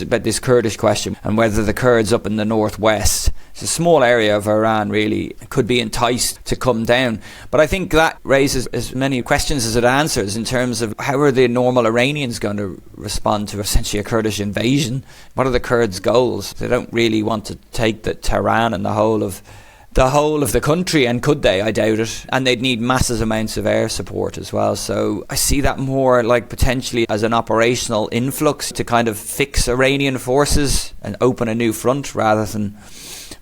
is about this Kurdish question and whether the Kurds up in the northwest, it's a small area of Iran really, could be enticed to come down. But I think that raises as many questions as it answers in terms of how are the normal Iranians going to respond to essentially a Kurdish invasion? What are the Kurds' goals? They don't really want to take the Tehran and the whole of the country, and could they? I doubt it. And they'd need massive amounts of air support as well. So I see that more like potentially as an operational influx to kind of fix Iranian forces and open a new front rather than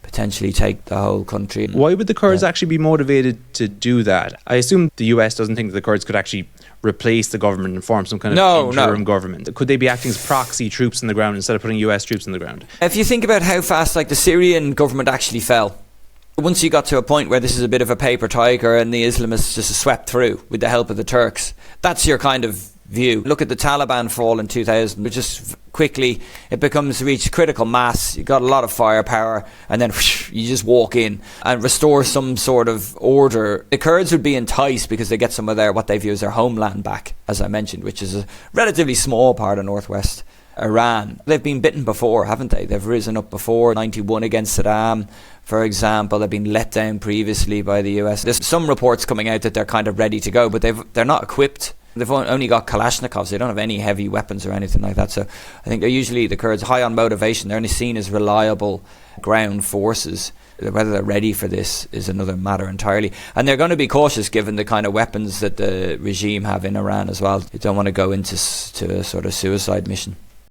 potentially take the whole country. Why would the Kurds actually be motivated to do that? I assume the US doesn't think that the Kurds could actually replace the government and form some kind of interim government. Could they be acting as proxy troops on the ground instead of putting US troops on the ground? If you think about how fast the Syrian government actually fell, once you got to a point where this is a bit of a paper tiger and the Islamists just swept through with the help of the Turks, that's your kind of view. Look at the Taliban fall in 2000, which just quickly it becomes reach critical mass. You got a lot of firepower, and then whoosh, you just walk in and restore some sort of order. The Kurds would be enticed because they get some of what they view as their homeland back, as I mentioned, which is a relatively small part of northwest Iran. They've been bitten before, haven't they? They've risen up before, 91 against Saddam, for example. They've been let down previously by the US. There's some reports coming out that they're kind of ready to go, but they're not equipped. They've only got Kalashnikovs. They don't have any heavy weapons or anything like that. So I think they're usually, the Kurds, high on motivation. They're only seen as reliable ground forces. Whether they're ready for this is another matter entirely. And they're going to be cautious given the kind of weapons that the regime have in Iran as well. You don't want to go into a sort of suicide mission.